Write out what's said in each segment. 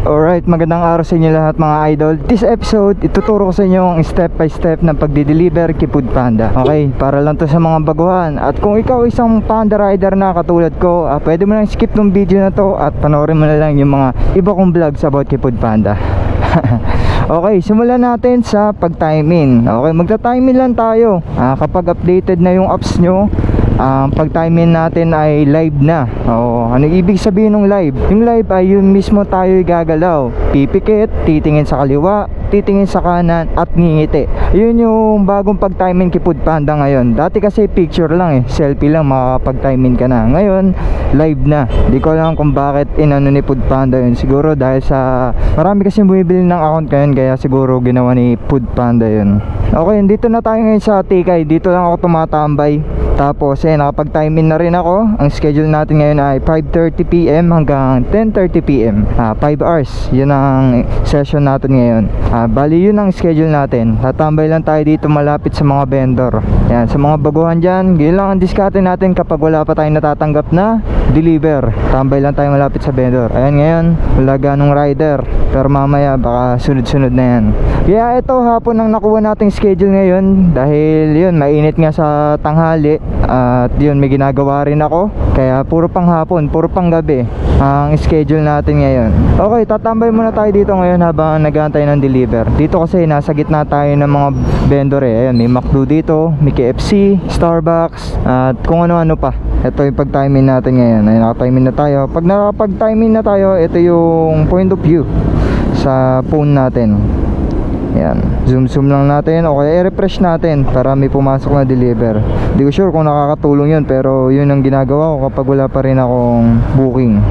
Alright, magandang araw sa inyo lahat mga idol. This episode, ituturo ko sa inyo ang step by step ng pagdi-deliver kay Foodpanda. Okay, para lang to sa mga baguhan. At kung ikaw isang panda rider na katulad ko, pwede mo lang skip ng video na to at panoorin mo na lang yung mga iba kong vlogs about kay Foodpanda. Okay, simulan natin sa pag-time-in. Okay, magta-time-in lang tayo. Kapag updated na yung apps nyo, pag-time-in natin ay live na. Ano ibig sabihin ng live? Yung live ay yun mismo tayo gagalaw. Pipikit, titingin sa kaliwa, titingin sa kanan at ngingiti. Yun yung bagong pag-time-in kay Foodpanda ngayon. Dati kasi picture lang selfie lang makakapag-time-in ka na. Ngayon, live na. Di ko alam kung bakit inano ni Foodpanda yun. Siguro dahil sa marami kasi bumibili ng account ngayon, kaya siguro ginawa ni Foodpanda yun. Okay, dito na tayo ngayon sa Tikay. Dito lang ako tumatambay. Tapos nakapag-time-in na rin ako. Ang schedule natin ngayon ay 5:30 PM hanggang 10:30 PM. 5 hours. Yun ang session natin ngayon. Bali yun ang schedule natin. Tatambay lang tayo dito malapit sa mga vendor. Yan, sa mga baguhan dyan, yun lang ang diskarte natin kapag wala pa tayong natatanggap na deliver. Tambay lang tayo malapit sa vendor. Ayan, ngayon wala ganong rider, pero mamaya baka sunod-sunod na yan. Kaya ito hapon ang nakuha nating schedule ngayon. Dahil yun, mainit nga sa tanghali. At yun, may ginagawa rin ako. Kaya puro pang hapon, puro pang gabi ang schedule natin ngayon. Okay, tatambay muna tayo dito ngayon habang nag-aantay ng deliver. Dito kasi nasa gitna tayo ng mga vendor Ayan, may McDo dito, may KFC, Starbucks, at kung ano-ano pa. Ito yung pag-timing natin ngayon. Ay, naka-timing na tayo. Pag nakapag-timing na tayo, ito yung point of view sa phone natin. Yan, zoom lang natin o kaya i-refresh natin para may pumasok na deliver. Hindi ko sure kung nakakatulong yun, pero yun ang ginagawa ko kapag wala pa rin akong booking.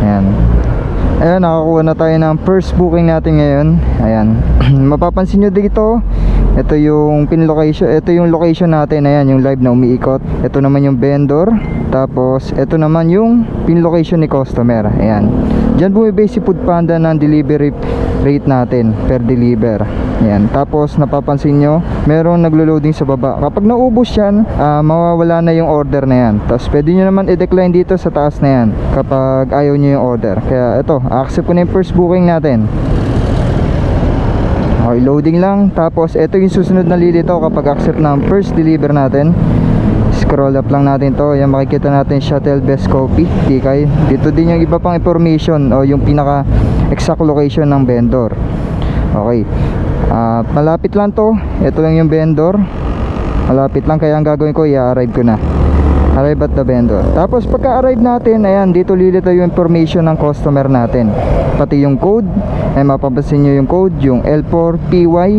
Ayan, ayan, nakakuha na tayo ng first booking natin ngayon. Ayan, mapapansin nyo dito, ito yung pin location, ito yung location natin. Ayan, yung live na umiikot. Ito naman yung vendor. Tapos ito naman yung pin location ni customer. Ayan, dyan bumibase si Foodpanda ng delivery rate natin per deliver. Ayan, tapos napapansin nyo, merong naglo-loading sa baba. Kapag naubos yan, mawawala na yung order na yan. Tapos pwede nyo naman i-decline dito sa taas na yan kapag ayaw nyo yung order. Kaya ito, accept ko na yung first booking natin. Okay, loading lang. Tapos ito yung susunod na lilitaw kapag accept ng first deliver natin. Scroll up lang natin to. Yan, makikita natin shuttle best copy Tikay. Dito din yung iba pang information o yung pinaka exact location ng vendor. Okay, malapit lang to. Ito lang yung vendor. Malapit lang, kaya ang gagawin ko, i-arrive ko na. Arrive at the vendor. Tapos pagka-arrive natin, ayan, dito lilitaw yung information ng customer natin. Pati yung code. Ay, mapapansin nyo yung code, yung L4PY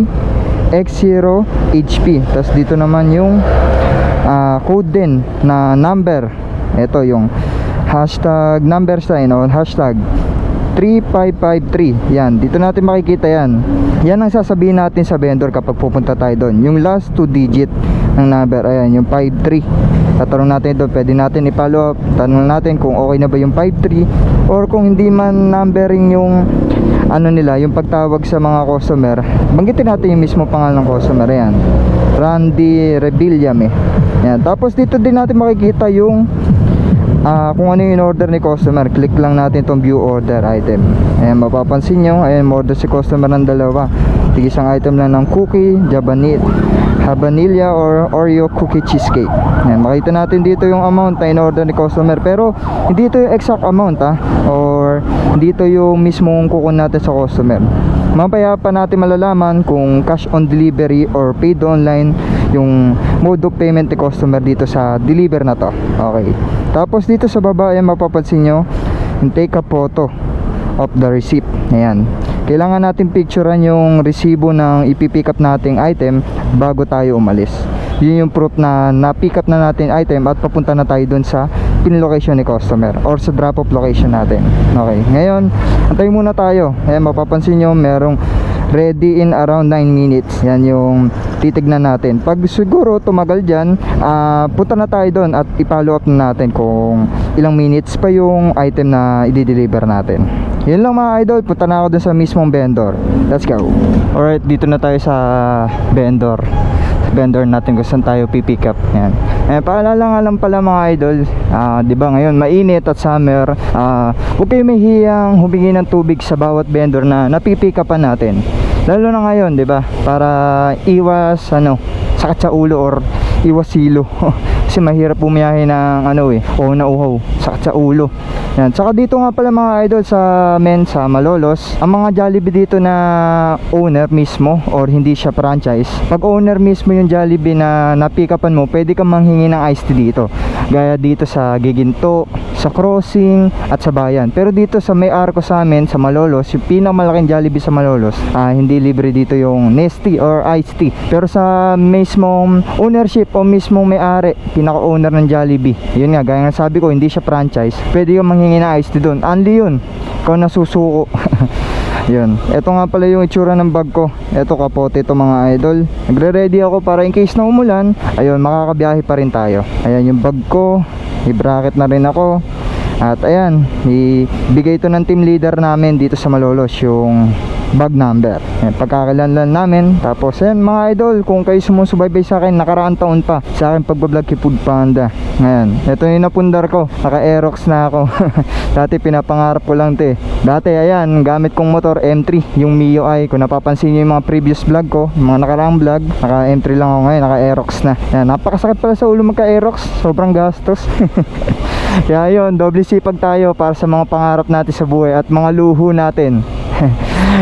X0HP. Tapos dito naman yung code din na number. Ito yung hashtag number sign o hashtag 3553. Yan, dito natin makikita yan. Yan ang sasabihin natin sa vendor kapag pupunta tayo doon. Yung last 2 digit ng number, ayan, yung 53. Tatanong natin doon, pwede natin i-follow up. Tanong natin kung okay na ba yung 53, or kung hindi man numbering yung ano nila, yung pagtawag sa mga customer, banggitin natin yung mismo pangalan ng customer. Ayan, Randy Rebillame. Ayan, tapos dito din natin makikita yung kung ano yung order ni customer. Click lang natin itong view order item. Ayan, mapapansin nyo, ayan, order si customer ng dalawa. Isang item lang ng cookie, Habanilla or Oreo cookie cheesecake. Ayan, makita natin dito yung amount na in-order ni customer, pero hindi ito yung exact amount or hindi ito yung mismong kukun natin sa customer. Mamaya pa natin malalaman kung cash on delivery or paid online yung mode of payment ni customer dito sa deliver na to. Okay, tapos dito sa baba, ayan, mapapansin nyo yung take a photo of the receipt. Ayan, kailangan natin picturean yung resibo ng ipipick up nating item bago tayo umalis. Yun yung proof na na-pick up na natin item at papunta na tayo dun sa pin location ni customer or sa drop off location natin. Okay, ngayon antayin muna tayo. Ayan, mapapansin nyo merong ready in around 9 minutes. Yan yung titignan natin. Pag siguro tumagal dyan, punta na tayo doon at i-follow up na natin kung ilang minutes pa yung item na i-deliver natin. Yun lang mga idol, punta na ako dun sa mismong vendor. Let's go. Alright, dito na tayo sa vendor natin kung saan tayo pipick up. Yan. Paalala nga lang pala mga idol, 'di ba ngayon mainit at summer, huwag kayo mahihiyang humingi ng tubig sa bawat vendor na napipikapan natin. Lalo na ngayon, 'di ba? Para iwas sakit sa ulo or iwas silo. Kasi mahirap bumiyahe ng o nauhaw, sakit sa ulo. Yan. Saka dito nga pala mga idol sa Malolos, ang mga Jollibee dito na owner mismo or hindi siya franchise. Pag owner mismo yung Jollibee na napikapan mo, pwede kang manghingi ng iced tea dito. Gaya dito sa Giginto, sa Crossing at sa Bayan. Pero dito sa may arko sa amin sa Malolos, yung pinakamalaking Jollibee sa Malolos, hindi libre dito yung Nestea or iced tea. Pero sa mismong ownership o mismong may-ari, pinaka-owner ng Jollibee, yun nga, gaya nga sabi ko, hindi siya franchise, pwede kang manghingi ng iced tea doon. Only yun, ikaw nasusuko. Yun, eto nga pala yung itsura ng bag ko. Eto kapote ito mga idol. Nagre-ready ako para in case na umulan, ayun, makakabiyahe pa rin tayo. Ayan yung bag ko, i-bracket na rin ako. At ayan, ibigay ito ng team leader namin dito sa Malolos, yung bag number. Ayan, pagkakalanlan namin. Tapos ayan mga idol, kung kayo sumusubaybay sa akin, nakaraang taon pa sa akin pagbablog kay Food Panda. Ngayon, ito yung napundar ko, naka Aerox na ako. Dati pinapangarap ko lang ito eh. Dati ayan, gamit kong motor M3, yung Mio i. Kung napapansin nyo yung mga previous vlog ko, yung mga nakaraang vlog, naka M3 lang ako ngayon, naka Aerox na. Ayan, napakasakit pala sa ulo magka Aerox, sobrang gastos. Kaya yun, doble sipag tayo para sa mga pangarap natin sa buhay at mga luho natin.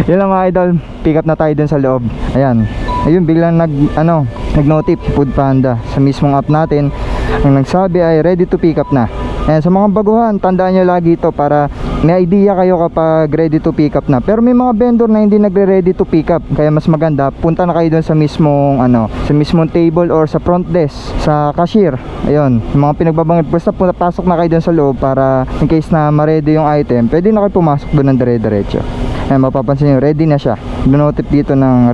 Yun lang mga idol, pick up na tayo dun sa loob. Ayan, ayun biglang nag-notif Food Panda sa mismong app natin. Ang nagsabi ay ready to pick up na. Ayan, sa mga baguhan, tandaan nyo lagi ito para may idea kayo kapag ready to pick up na. Pero may mga vendor na hindi nagre-ready to pick up, kaya mas maganda punta na kayo doon sa mismong sa mismong table or sa front desk, sa cashier. Ayun, yung mga pinagbabanggit, basta pasok na kayo doon sa loob para in case na ma-ready yung item, pwede na kayo pumasok doon ng dire-diretso. Ayan, mapapansin nyo, ready na siya. Dinotif dito ng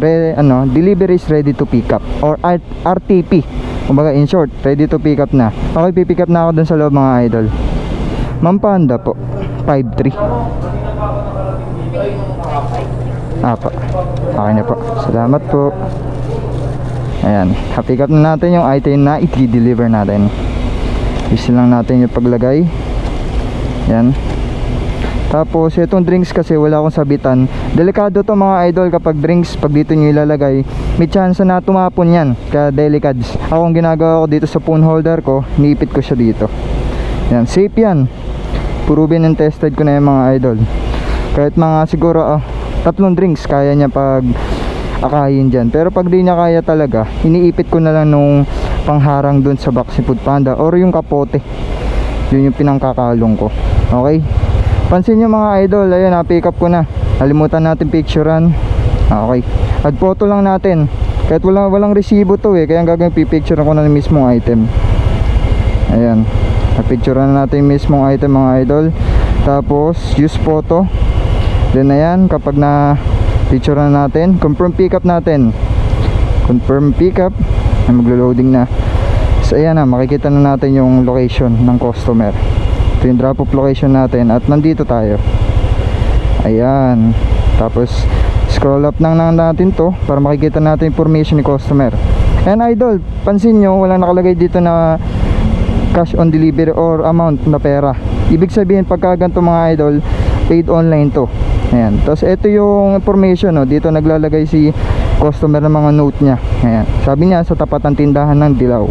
delivery is ready to pick up or RTP. Kumbaga in short, ready to pick up na. Okay, pipick up na ako dun sa loob mga idol. Ma'am Panda po, 5'3". Apa, okay na po, salamat po. Ayan, pick up na natin yung item na i-deliver natin. Easy lang natin yung paglagay. Ayan. Tapos itong drinks kasi wala akong sabitan. Delikado to mga idol kapag drinks, pag dito nyo ilalagay, may chance na tumapon yan. Kaya delicads. Ako ang ginagawa ko dito sa phone holder ko, niipit ko siya dito. Yan, safe yan. Proven and tested ko na yung mga idol. Kahit mga siguro 3 drinks kaya niya pag akayin dyan. Pero pag di niya kaya talaga, iniipit ko na lang nung pangharang dun sa box si Food Panda or yung kapote. Yun yung pinangkakalong ko. Okay? Pansin nyo mga idol, ayun, pick up ko na. Nalimutan natin picturean. Okay, add photo lang natin. Kahit walang resibo to eh, kaya gagawin pipicture ko na yung mismong item. Ayan, napicturean na natin yung mismong item mga idol. Tapos use photo. Then ayan, kapag na picture na natin, confirm pick up natin. Confirm pick up, ay maglo-loading na. So ayan na, makikita na natin yung location ng customer. Ito yung drop off location natin at nandito tayo. Ayan, tapos scroll up lang natin to para makikita natin information ni customer. And idol, pansin nyo, walang nakalagay dito na cash on delivery or amount na pera. Ibig sabihin pagka ganito mga idol, paid online to. Ayan, tapos ito yung information, dito naglalagay si customer ng mga note niya. Ayan, sabi niya sa tapat ng tindahan ng Dilaw.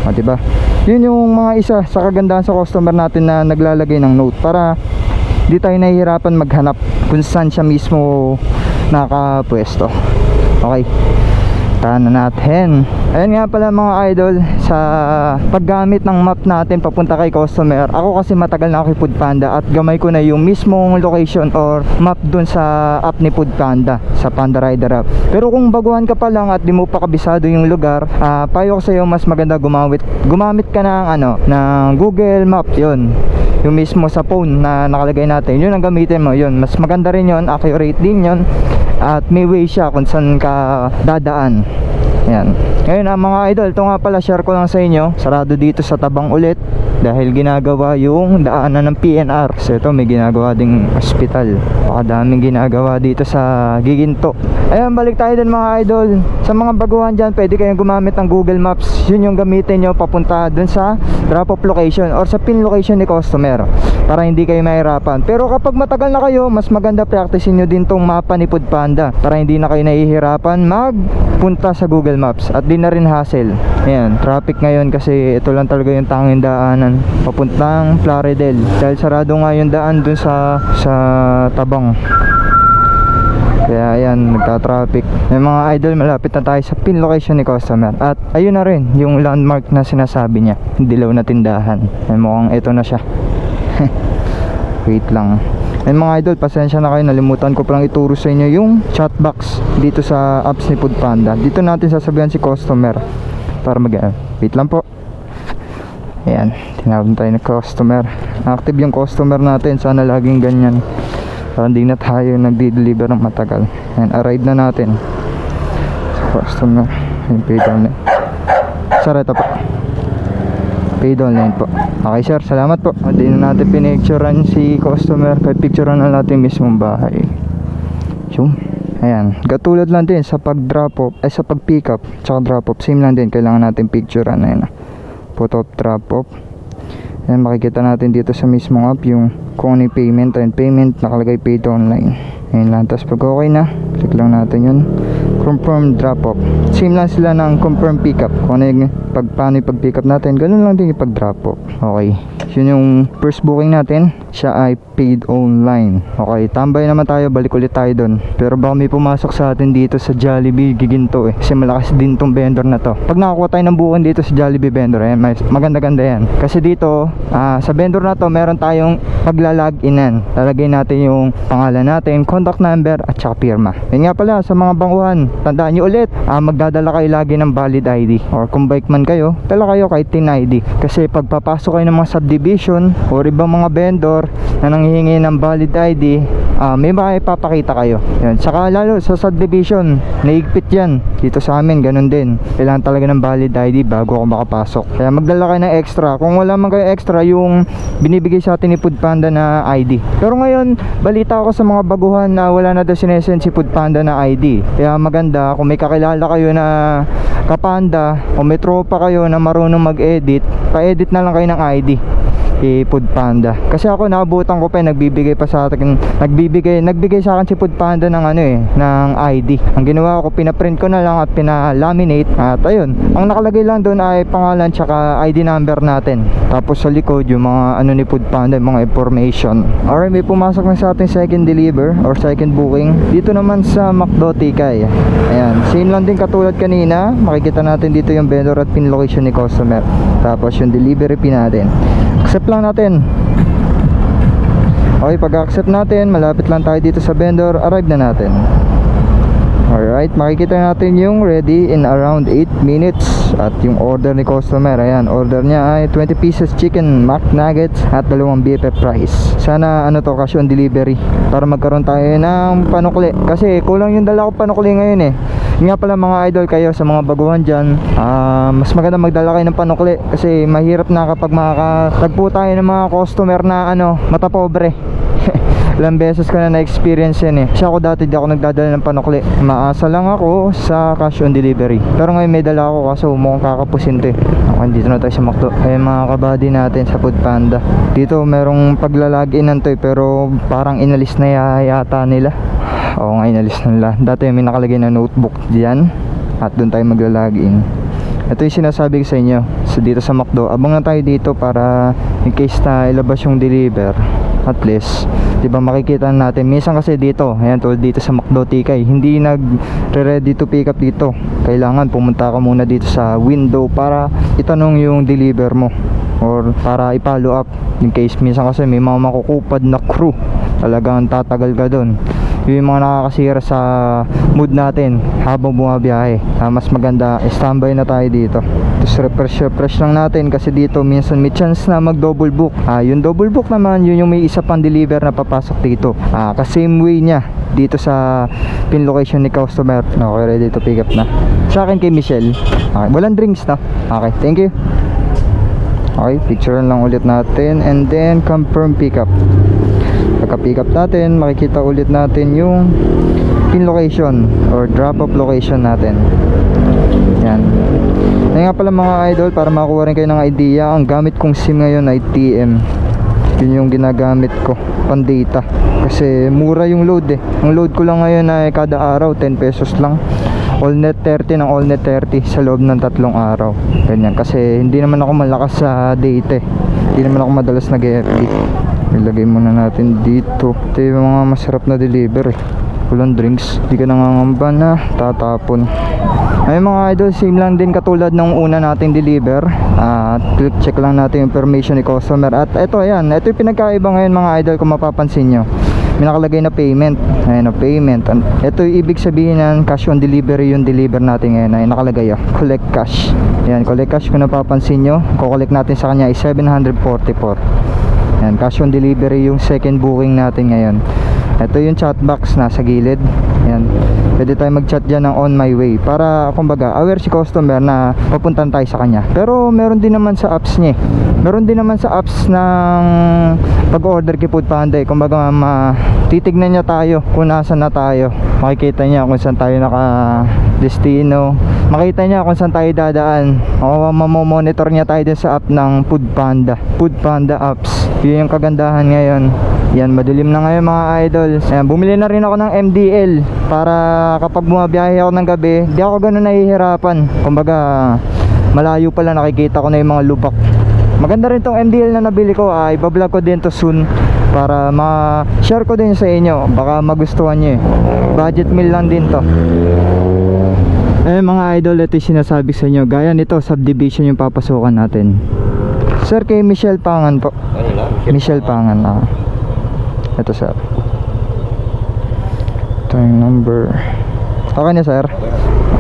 Diba? Yun yung mga isa sa kagandahan sa customer natin na naglalagay ng note para di tayo nahihirapan maghanap kung saan siya mismo nakapwesto. Okay, tara na natin. Ayan nga pala mga idol, sa paggamit ng map natin papunta kay customer, ako kasi matagal na ako kay Food Panda at gamay ko na yung mismong location or map dun sa app ni Food Panda, sa Panda Rider app. Pero kung baguhan ka pa lang at di mo pa kabisado yung lugar, payo ko sa iyo mas maganda gumamit ka ng Google Map. Yun, yung mismo sa phone na nakalagay natin, yun ang gamitin mo. Yun, mas maganda rin yun, accurate din yun, at may way siya kung saan ka dadaan. Ayan. Ngayon mga idol, ito nga pala share ko lang sa inyo. Sarado dito sa Tabang ulit. dahil ginagawa yung daanan ng PNR. So ito may ginagawa ding hospital. Daming ginagawa dito sa Giginto. Ayan, balik tayo dun mga idol. Sa mga baguhan dyan, pwede kayong gumamit ng Google Maps. Yun yung gamitin nyo papunta dun sa drop off location or sa pin location ni customer, para hindi kayo mahirapan. Pero kapag matagal na kayo, mas maganda practicein nyo din tong mapa ni Foodpanda, para hindi na kayo nahihirapan magpunta sa Google Maps at di na rin hassle. Ayan, traffic ngayon kasi ito lang talaga yung tanging daanan papuntang Plaridel, dahil sarado nga yung daan dun sa Tabang. Kaya ayan, nagka-traffic. May mga idol, malapit na tayo sa pin location ni customer. At ayun na rin yung landmark na sinasabi niya, dilaw na tindahan. Ay, mukhang ito na siya. Wait lang. Ay mga idol, pasensya na kayo, nalimutan ko palang ituro sa inyo yung chat box dito sa apps ni Foodpanda. Dito natin sasabihan si customer para wait lang po. Ayan, tinawag tayo ng customer. Active yung customer natin, sana laging ganyan, para hindi na tayo nagdi-deliver ng matagal. Ayan, arrive na natin sa customer. Yung paid online. Sir, ito po, paid online po. Okay sir, salamat po. Hindi na natin pinicturean si customer, kaya picturean na natin mismong bahay. Yung ayan, katulad lang din sa pag-drop off, sa pag-pick up tsaka drop off, same lang din, kailangan natin picturean. Ayan, photo of drop off. Ayan, makikita natin dito sa mismong app yung kung ano yung payment. Ayan, payment, nakalagay paid online. Ayan lang, tapos pag okay na, click lang natin yun, confirm drop off. Same lang sila ng confirm pick up. Kung ano yung paano yung pag pick up natin, ganun lang din yung pag drop off. Okay, yun yung first booking natin, siya ay paid online. Okay, tambay naman tayo, balik ulit tayo dun. Pero baka may pumasok sa atin dito sa Jollibee Giginto kasi malakas din tong vendor na to. Pag nakakuha tayo ng booking dito sa Jollibee vendor, ayan, maganda-ganda yan. Kasi dito, sa vendor na to, meron tayong pagla-loginan. Lalagay natin yung pangalan natin, contact number, at saka pirma. Yan nga pala, sa mga banguhan, tandaan nyo ulit, magdadala kayo lagi ng valid ID. Or kung bike man kayo, dala kayo kahit tin ID. Kasi pag papasok kayo ng mga subdivision or ibang mga vendor na nanghihingi ng valid ID, may maipapakita kayo. Yan. Saka lalo sa subdivision, naigpit yan. Dito sa amin, ganun din. Kailangan talaga ng valid ID bago ako makapasok. Kaya magdala kayo ng extra. Kung wala man kayo extra, yung binibigay sa atin ni Foodpanda na ID. Pero ngayon, balita ako sa mga baguhan na wala na daw sinesend si Foodpanda na ID. Kaya maganda, kung may kakilala kayo na kapanda o may tropa kayo na marunong mag-edit, pa-edit na lang kayo ng ID kay Foodpanda. Kasi ako naabutan ko pa, nagbibigay sa akin si Foodpanda ng ng ID. Ang ginawa ko, pinaprint ko na lang at pinalaminate, at ayun, ang nakalagay lang doon ay pangalan tsaka ID number natin. Tapos sa likod yung mga ni Foodpanda, yung mga information. Alright, may pumasok na sa ating second deliver or second booking dito naman sa McDo Tikay. Ayan, same lang din katulad kanina. Makikita natin dito yung vendor at pin location ni customer, tapos yung delivery pin natin. Accept lang natin. Okay, pag-accept natin, malapit lang tayo dito sa vendor, arrive na natin. Alright, makikita natin yung ready in around 8 minutes. At yung order ni customer, ayan, order niya ay 20 pieces chicken McNuggets at 2 BFF fries. Sana cash on delivery para magkaroon tayo ng panukli, kasi kulang yung dala ko panukli ngayon Yun nga pala mga idol, kayo sa mga baguhan dyan, mas maganda magdala kayo ng panukli, kasi mahirap na kapag makakatagpo tayo ng mga customer na mata pobre. Ilang beses ko na na-experience yan Kasi ako dati di ako nagdadala ng panukli. Maasa lang ako sa cash on delivery. Pero ngayon may dala ako, kaso mukhang kakapusin to Okay, dito na tayo sa McDo. Ay mga kabady natin sa Foodpanda. Dito merong paglalagin pero parang inalis na yata nila. Oo nga, inalis na nila. Dati may nakalagay na notebook diyan, at doon tayo maglalagin. Ito yung sinasabi ko sa inyo. So dito sa McDo, abang na tayo dito para in case na ilabas yung deliver, at least diba makikita natin. Minsan kasi dito, ayan, tulad dito sa McDo Tikay, hindi nagre-ready to pick up dito. Kailangan pumunta ka muna dito sa window para itanong yung deliver mo, or para i-follow up in case minsan kasi may mga makukupad na crew, talagang tatagal ka doon. Yung mga nakakasira sa mood natin habang bumabiyahe. Mas maganda standby na tayo dito. Tapos refresh lang natin, kasi dito minsan may chance na mag double book. Yung double book naman, yun yung may isa pang deliver na papasok dito. Kasi same way niya dito sa pin location ni customer. Okay, ready to pick up na. Sa akin kay Michelle. Okay, walang drinks na. Okay, thank you. Okay, picturean lang ulit natin and then confirm pickup. Pagka pick up natin, makikita ulit natin yung pin location or drop off location natin. Yan. Kaya nga pala mga idol, para makuha rin kayo ng idea, ang gamit kong SIM ngayon ay TM. Yun yung ginagamit ko pan data, kasi mura yung load eh. Ang load ko lang ngayon ay kada araw 10 pesos lang. All net 30 ng all net 30 sa loob ng 3 araw. Ganyan, kasi hindi naman ako malakas sa data eh. Hindi naman ako madalas nag-FB. Ilagay muna natin dito. Ito yung mga masarap na deliver eh. Walang drinks, hindi ka nangangamba na tatapon. Ay mga idol, same lang din katulad ng una nating deliver. Click check lang natin yung information ni customer. At ito, ayan, ito yung pinagkaiba ngayon mga idol, kung mapapansin nyo. May nakalagay na payment. Ayan, payment. Ito yung ibig sabihin ng cash on delivery, yung deliver natin ngayon. Ay nakalagay collect cash. Ayan, collect cash, kung napapansin nyo, kukolect natin sa kanya is 744. Ayan, cash on delivery yung second booking natin ngayon. Ito yung chat box nasa gilid. Ayan, pwede tayo mag-chat dyan ng on my way, para kumbaga aware si customer na papuntan tayo sa kanya. Pero meron din naman sa apps niya. Meron din naman sa apps ng pag-order kay Foodpanda eh. Kumbaga titignan niya tayo kung nasan na tayo. Makikita niya kung saan tayo naka-destino. Makita niya kung saan tayo dadaan. O mamomonitor niya tayo din sa app ng Foodpanda. Foodpanda apps. Yun yung kagandahan ngayon. Yan, madilim na ngayon mga idol. Ayan, bumili na rin ako ng MDL para kapag bumabiyahe ako ng gabi, di ako ganun nahihirapan. Kumbaga, malayo pala nakikita ko na yung mga lubak. Maganda rin tong MDL na nabili ko. Ibablog ko din to soon para ma-share ko din sa inyo. Baka magustuhan nyo eh. Budget meal lang din to. Mga idol, ito yung sinasabi sa inyo. Gaya nito, subdivision yung papasukan natin. Sir, kay Michelle Pangan po. Michelle Pangan. Ito sir. Ito yung number. Okay na sir.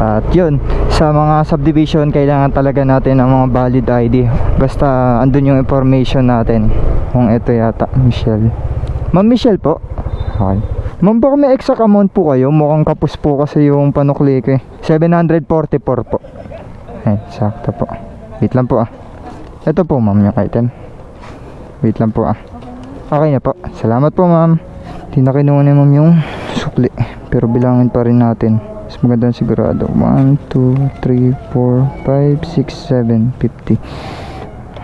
At yun, sa mga subdivision kailangan talaga natin ng mga valid ID. Basta andun yung information natin. Kung ito yata, Michelle. Ma'am Michelle po. Okay. Ma'am, baka may exact amount po kayo? Mukhang kapos po kasi yung panuklik eh. 744 po. Ay, sakto po. Wait lang po Ito po ma'am yung item. Wait lang po Okay na po. Salamat po ma'am. Hindi na kinuha ni ma'am yung sukli, pero bilangin pa rin natin. Mas maganda sigurado. 1, 2, 3, 4, 5, 6, 7, 50.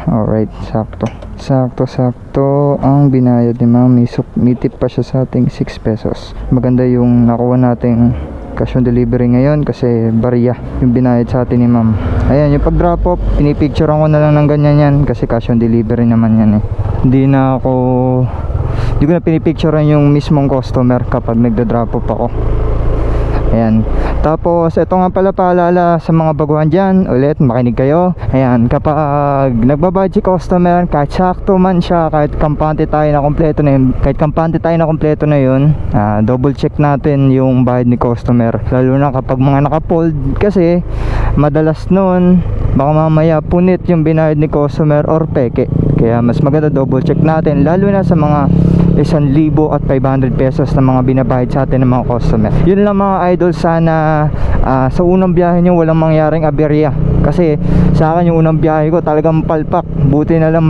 Alright, sakto. Sakto ang binayad ni ma'am. May tip pa siya sa ating 6 pesos. Maganda yung nakuha nating cash on delivery ngayon kasi barya yung binayad sa atin ni ma'am. Ayan, yung pag drop off, pinipicturean ko na lang ng ganyan yan kasi cash on delivery naman yan eh. Hindi ko na pinipicturean yung mismong customer kapag nagda-drop off ako. Ayan. Tapos ito nga pala paalala sa mga baguhan dyan, ulit makinig kayo. Ayan, kapag nagbabudget customer, kahit sakto man siya, kahit kampante tayo na kompleto na yun, double check natin yung bayad ni customer. Lalo na kapag mga nakapold, kasi madalas nun baka mamaya punit yung binayad ni customer or peke. Kaya mas maganda double check natin, lalo na sa mga 1,500 pesos na mga binabayad sa atin ng mga customer. Yun lang mga idol, sana sa unang biyahe nyo walang mangyaring aberya. Kasi sa akin yung unang biyahe ko talagang palpak. Buti na lang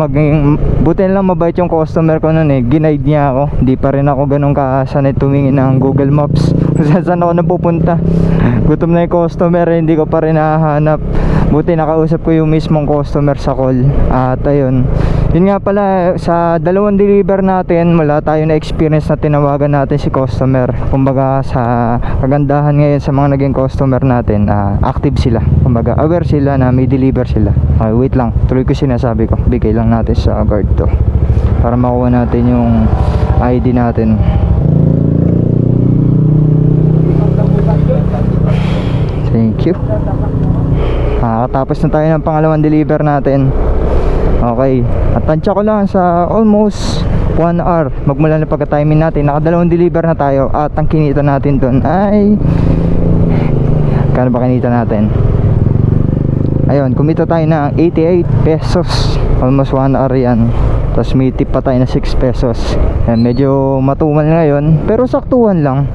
mabait yung customer ko nun eh. Ginaid niya ako. Hindi pa rin ako ganun kasanay tumingin ng Google Maps saan ako napupunta. Gutom na yung customer, hindi ko pa rin nahahanap. Buti nakausap ko yung mismong customer sa call. At ayun, yun nga pala, sa dalawang deliver natin, wala tayo na experience na tinawagan natin si customer. Kumbaga sa kagandahan ngayon sa mga naging customer natin, active sila. Kumbaga aware sila na may deliver sila. Okay, wait lang, tuloy ko sinasabi ko, bigay lang natin sa guard to para makuha natin yung ID natin. Thank you. Tapos na tayo ng pangalawang deliver natin. Okay, at tansya ko lang sa almost 1 hour magmula na pagka-timing natin, nakadalawang deliver na tayo. At ang kinita natin dun ay kano ba kinita natin? Ayun, kumita tayo ng 88 pesos. Almost 1 hour yan. Tapos may tip pa tayo na 6 pesos. Yan, medyo matumal ngayon, pero saktuhan lang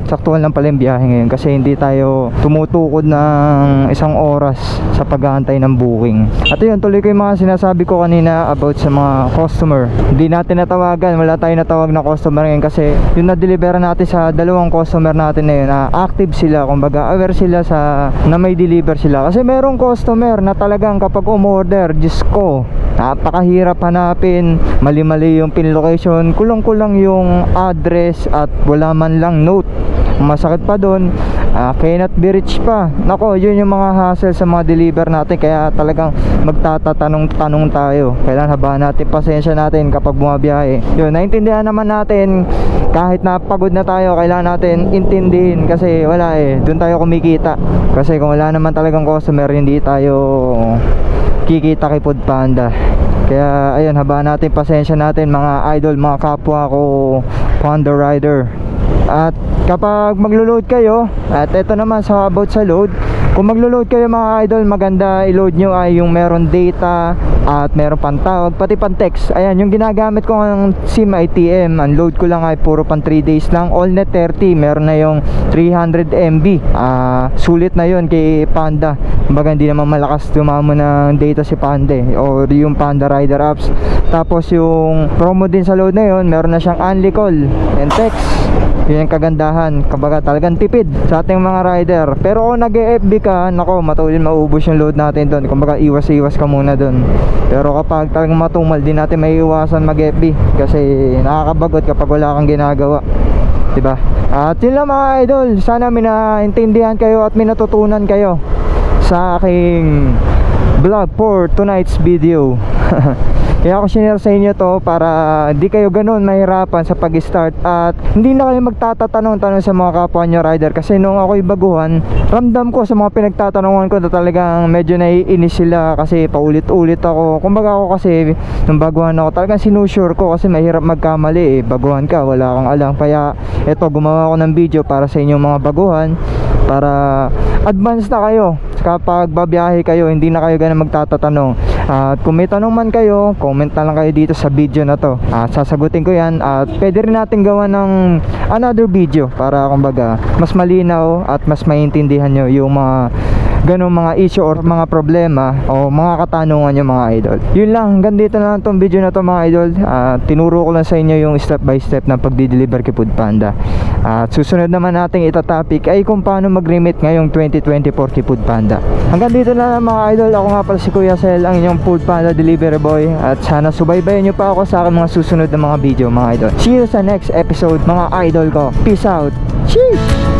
pala yung biyahe ngayon kasi hindi tayo tumutukod ng isang oras sa pag-aantay ng booking. At yun, tuloy ko yung mga sinasabi ko kanina about sa mga customer. Hindi natin natawagan, wala tayong natawag na customer ngayon kasi yung na-deliver natin sa dalawang customer natin na yun, active sila, kumbaga aware sila na may deliver sila. Kasi merong customer na talagang kapag umorder, Diyos ko, napakahirap hanapin, mali-mali yung pin location, kulang-kulang yung address at wala man lang note. Masakit pa doon, cannot be reached pa. Nako, yun yung mga hassle sa mga deliver natin, kaya talagang magtatatanong-tanong tayo. Kailangan habaan natin pasensya natin kapag bumabiyahe. Yun, naintindihan naman natin, kahit napagod na tayo, kailangan natin intindihin kasi wala doon tayo kumikita. Kasi kung wala naman talagang customer, hindi tayo kikita kay Foodpanda. Kaya ayun, habaan natin pasensya natin mga idol, mga kapwa ko Panda Rider. At kapag maglo-load kayo, at ito naman sa about sa load, kung maglo-load kayo mga idol, maganda i-load nyo ay yung meron data at meron pantawag, pati pan text. Ayan, yung ginagamit ko ng SIM ITM, ang load ko lang ay puro pan 3 days lang, AllNet 30, meron na yung 300 MB. Sulit na yun kay Panda. Kumbaga hindi naman malakas dumamo ng data si Panda o yung Panda Rider apps. Tapos yung promo din sa load na yun, meron na siyang only call and text. Yun yung kagandahan, kumbaga talagang tipid sa ating mga rider. Pero kung nag-FB ka, nako, matulin maubos yung load natin doon. Kumbaga iwas ka muna doon. Pero kapag talagang matumal, din natin may iwasan mag-FB kasi nakakabagot kapag wala kang ginagawa, diba? At yun lang mga idol, sana may naintindihan kayo at may natutunan kayo sa aking vlog for tonight's video. Kaya ako sinare sa inyo to para hindi kayo ganun mahirapan sa pag-start at hindi na kayo magtatatanong-tanong sa mga kapwa nyo rider. Kasi nung ako'y baguhan, ramdam ko sa mga pinagtatanungan ko na talagang medyo naiinis sila kasi paulit-ulit ako. Kumbaga ako kasi nung baguhan ako, talagang sinusure ko kasi mahirap magkamali baguhan ka, wala kang alam. Kaya eto, gumawa ako ng video para sa inyong mga baguhan, para advance na kayo kapag babiyahe kayo, hindi na kayo ganun magtatatanong. At kung may tanong man kayo, comment na lang kayo dito sa video na to, sasagutin ko yan. At pwede rin natin gawa ng another video para kumbaga mas malinaw at mas maintindihan nyo yung mga ganong mga issue or mga problema o mga katanungan nyo mga idol. Yun lang, hanggang dito na lang tong video na to mga idol. Tinuro ko lang sa inyo yung step by step ng pagdi-deliver kay Foodpanda. At susunod naman nating itatopic ay kung paano mag-remit ngayong 2024 kay Foodpanda. Hanggang dito na lang mga idol. Ako nga pala si Kuya Sel, ang inyong Foodpanda delivery boy. At sana subaybayan nyo pa ako sa aking mga susunod na mga video mga idol. See you sa next episode mga idol ko. Peace out. Sheesh!